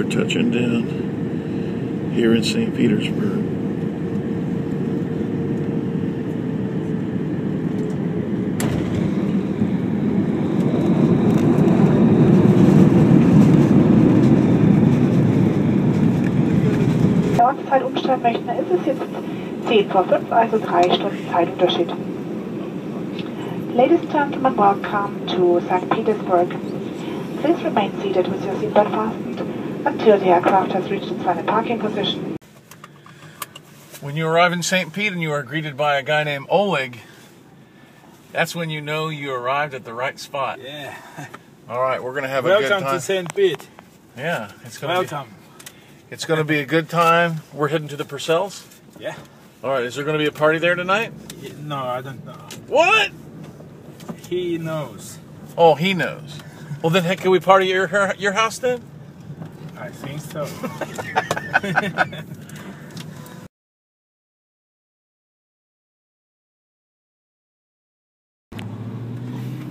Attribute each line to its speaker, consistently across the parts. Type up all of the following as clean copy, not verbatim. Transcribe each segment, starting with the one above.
Speaker 1: we're touching down here in St. Petersburg.
Speaker 2: Ortszeit umstellen möchten, ist es jetzt 10 vor 5, also 3 Stunden Zeitunterschied. Ladies and gentlemen, welcome to St. Petersburg. Please remain seated with your seatbelt fastened until the aircraft has reached its final parking position.
Speaker 1: When you arrive in St. Pete and you are greeted by a guy named Oleg, that's when you know you arrived at the right spot.
Speaker 3: Yeah.
Speaker 1: All right, we're going to have a good time.
Speaker 3: Welcome to St. Pete.
Speaker 1: Yeah, it's going
Speaker 3: Welcome.
Speaker 1: It's going to be a good time. We're heading to the Purcells?
Speaker 3: Yeah.
Speaker 1: All right, is there going to be a party there tonight?
Speaker 3: No, I don't know.
Speaker 1: What?
Speaker 3: He knows.
Speaker 1: Oh, he knows. Well, then, heck, can we party at your house then?
Speaker 3: I think so.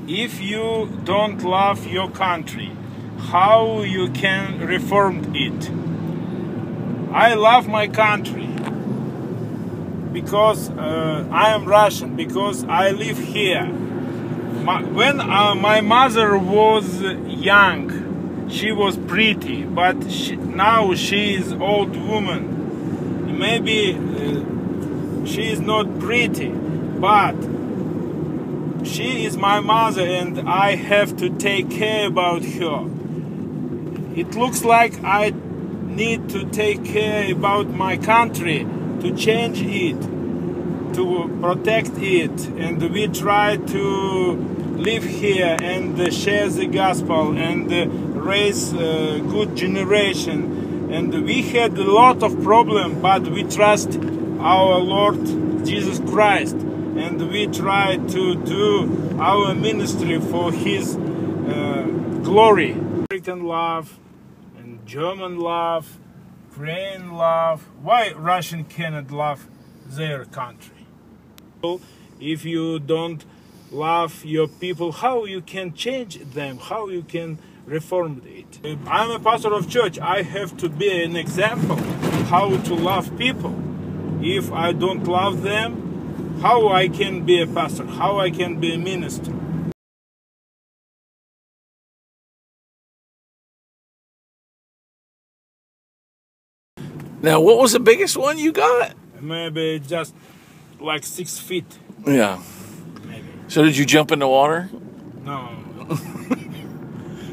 Speaker 3: If you don't love your country, how you can reform it? I love my country because I am Russian, because I live here. When my mother was young, she was pretty, but now she is old woman. Maybe she is not pretty, but she is my mother and I have to take care about her. It looks like I need to take care about my country, to change it, to protect it, and we try to live here and share the gospel and raise a good generation. And we had a lot of problems, but we trust our Lord Jesus Christ, and we try to do our ministry for His glory. American love and German love, Ukrainian love. Why Russian cannot love their country? If you don't love your people, how you can change them? How you can reform it? I'm a pastor of church. I have to be an example how to love people. If I don't love them, how I can be a pastor? How I can be a minister?
Speaker 1: Now, what was the biggest one you got?
Speaker 3: Maybe just like 6 feet.
Speaker 1: Yeah.
Speaker 3: Maybe.
Speaker 1: So did you jump in the water?
Speaker 3: No.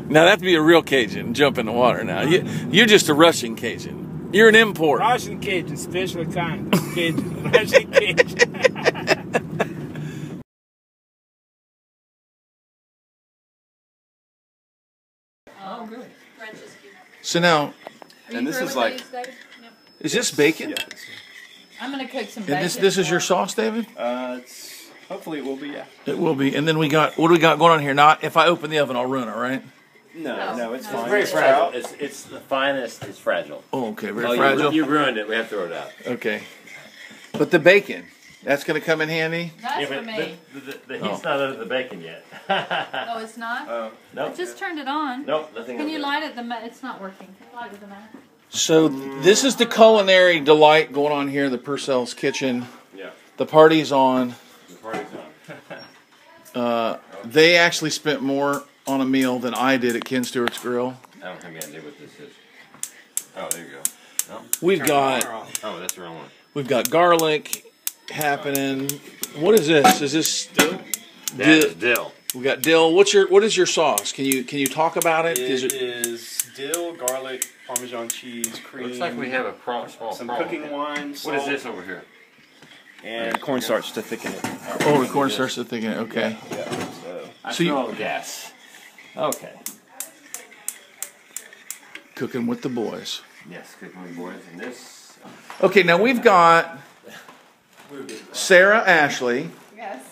Speaker 1: Now, that'd be a real Cajun, jump in the water now. You're just a Russian Cajun. You're an import.
Speaker 3: Russian Cajun, special kind of Cajun. Russian Cajun.
Speaker 4: Oh, good.
Speaker 1: So now,
Speaker 4: And this is like...
Speaker 1: is this bacon?
Speaker 4: Yeah. I'm going to cook some
Speaker 1: And
Speaker 4: bacon.
Speaker 1: this is your sauce, David?
Speaker 5: Hopefully it will be, yeah.
Speaker 1: It will be. And then what do we got going on here? Not if I open the oven, I'll ruin it, right?
Speaker 5: No, it's
Speaker 4: It's
Speaker 5: fine.
Speaker 6: It's very fragile. It's the finest. It's fragile.
Speaker 1: Oh, okay, very
Speaker 6: Oh,
Speaker 1: fragile.
Speaker 6: you ruined it. We have to throw it out.
Speaker 1: Okay. But the bacon, that's going to come in handy?
Speaker 4: That's for
Speaker 6: but
Speaker 4: me.
Speaker 6: the heat's not under the bacon yet.
Speaker 4: Oh, it's not? I
Speaker 6: Nope.
Speaker 4: just turned it on.
Speaker 6: Nope, nothing.
Speaker 4: Can
Speaker 6: under
Speaker 4: you
Speaker 6: it.
Speaker 4: light it? It's not working. Can you light it with the mat?
Speaker 1: So this is the culinary delight going on here in the Purcell's kitchen.
Speaker 6: Yeah,
Speaker 1: The party's on.
Speaker 6: the party's on.
Speaker 1: They actually spent more on a meal than I did at Ken Stewart's Grill.
Speaker 6: I don't have any idea what this is. Oh, there you go. No?
Speaker 1: We've got
Speaker 6: Oh, that's the wrong one.
Speaker 1: garlic happening. What is this? Is this
Speaker 6: That
Speaker 1: Dill.
Speaker 6: is dill.
Speaker 1: We got dill. What is your sauce? Can you talk about it?
Speaker 5: It is dill, garlic, Parmesan cheese, cream.
Speaker 6: Looks like we have a small
Speaker 5: some
Speaker 6: prawn.
Speaker 5: cooking wine, salt,
Speaker 6: What is this over here?
Speaker 5: and cornstarch to thicken it.
Speaker 1: Oh, the cornstarch to thicken it. Okay.
Speaker 5: Yeah,
Speaker 6: I
Speaker 1: So you-
Speaker 6: smell gas. Okay.
Speaker 1: Cooking with the boys.
Speaker 6: Yes, cooking with boys. And this.
Speaker 1: Okay, now we've got Sarah Ashley,
Speaker 4: Yes.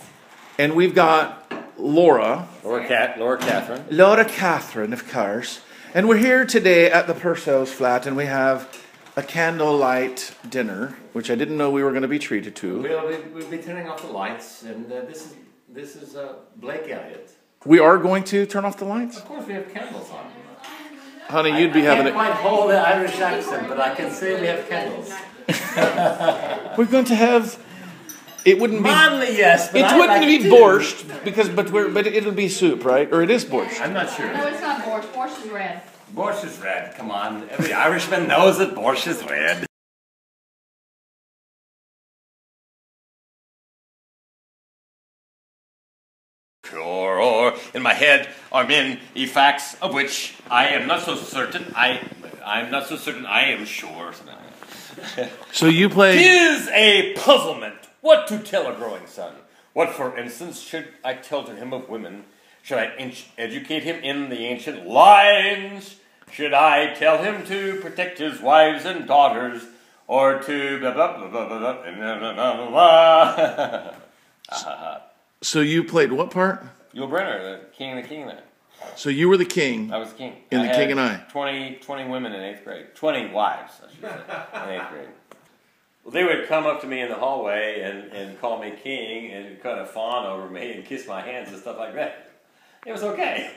Speaker 1: and we've got Laura
Speaker 6: Laura Catherine.
Speaker 1: Catherine, of course. And we're here today at the Purcell's flat, and we have a candlelight dinner, which I didn't know we were going to be treated to.
Speaker 6: We'll be turning off the lights, and this is Blake Elliott.
Speaker 1: We are going to turn off the lights?
Speaker 6: Of course, we have candles on.
Speaker 1: honey, you'd be having
Speaker 7: I can't quite hold the Irish accent, but I can say we have candles.
Speaker 1: We're going to have. It wouldn't be.
Speaker 7: Manly, yes, but
Speaker 1: It wouldn't be borscht but it'll be soup, right? Or it is borscht.
Speaker 7: I'm not sure.
Speaker 4: No, it's not borscht. Borscht is red.
Speaker 7: Borscht is red. Come on, every Irishman knows that borscht is red. Or in my head are many facts of which I am not so certain. I'm not so certain I am sure.
Speaker 1: So you play.
Speaker 7: 'Tis a puzzlement what to tell a growing son. What, for instance, should I tell to him of women? Should I educate him in the ancient lines? Should I tell him to protect his wives and daughters, or to blah blah blah blah blah blah blah blah?
Speaker 1: So you played what part?
Speaker 7: Yul Brynner, the king there.
Speaker 1: So you were the king.
Speaker 7: I was the king.
Speaker 1: In The King and I.
Speaker 7: 20 women in 8th grade. 20 wives, I should say, in 8th grade. Well, they would come up to me in the hallway and call me king and kind of fawn over me and kiss my hands and stuff like that. It was okay.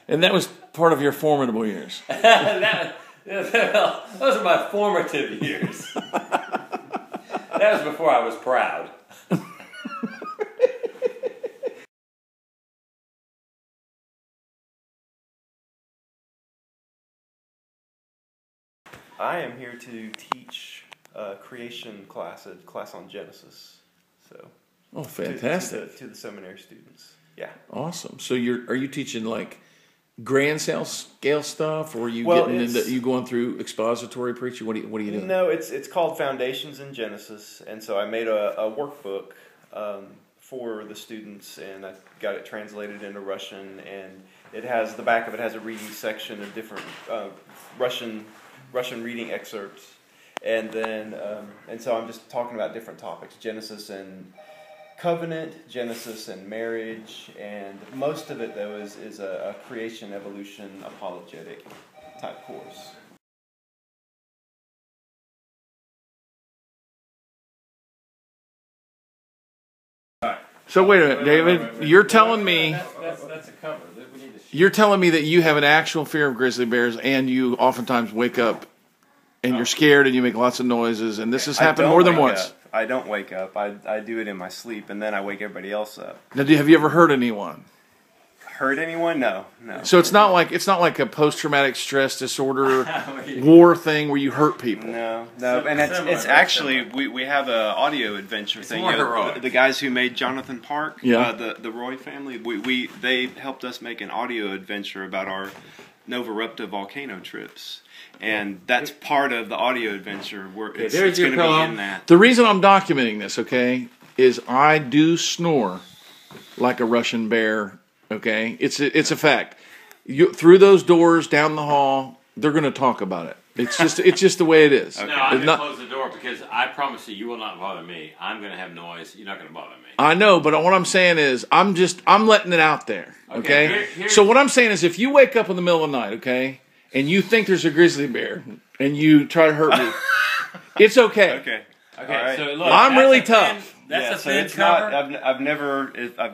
Speaker 1: And that was part of your formidable years.
Speaker 7: Those are my formative years. That was before I was proud.
Speaker 5: I am here to teach a creation class, a class on Genesis. So.
Speaker 1: Oh, fantastic!
Speaker 5: To the seminary students. Yeah.
Speaker 1: Awesome. So are you teaching like grand scale stuff, or are you you going through expository preaching? What are you doing?
Speaker 5: No, it's called Foundations in Genesis, and so I made a workbook for the students, and I got it translated into Russian, and it has the back of it has a reading section of different Russian reading excerpts, and then and so I'm just talking about different topics: Genesis and covenant, Genesis and marriage, and most of it though is a creation, evolution, apologetic type course.
Speaker 1: So wait a minute, David. You're telling me
Speaker 7: That's a cover.
Speaker 1: you're telling me that you have an actual fear of grizzly bears, and you oftentimes wake up and you're scared and you make lots of noises, and this has happened more than once.
Speaker 5: I don't wake up. I do it in my sleep, and then I wake everybody else up.
Speaker 1: Now, have you ever hurt anyone?
Speaker 5: Hurt anyone? No.
Speaker 1: So it's not like a post-traumatic stress disorder war thing where you hurt people.
Speaker 5: No, and it's actually we have a audio adventure thing. The guys who made Jonathan Park, the Roy family, they helped us make an audio adventure about our Nova Rupta volcano trips. And that's part of the audio adventure where it's going to be in that.
Speaker 1: The reason I'm documenting this, okay, is I do snore like a Russian bear, okay? It's a fact. Through those doors, down the hall, they're going to talk about it. It's just the way it is.
Speaker 7: Okay. No, I'm going to close the door because I promise you will not bother me. I'm going to have noise. You're not going to bother me.
Speaker 1: I know, but what I'm saying is I'm letting it out there, okay? So what I'm saying is if you wake up in the middle of the night, okay, and you think there's a grizzly bear, and you try to hurt me, it's okay.
Speaker 5: Okay.
Speaker 7: Right. So look,
Speaker 1: I'm really tough.
Speaker 7: That's a thin cover.
Speaker 5: I've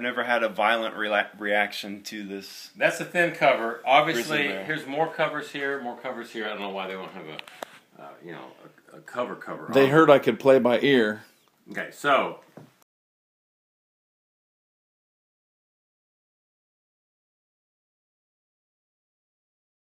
Speaker 5: never had a violent reaction to this.
Speaker 7: That's a thin cover. Obviously, here's more covers here. More covers here. I don't know why they won't have a cover.
Speaker 1: They heard I could play by ear.
Speaker 7: Okay, so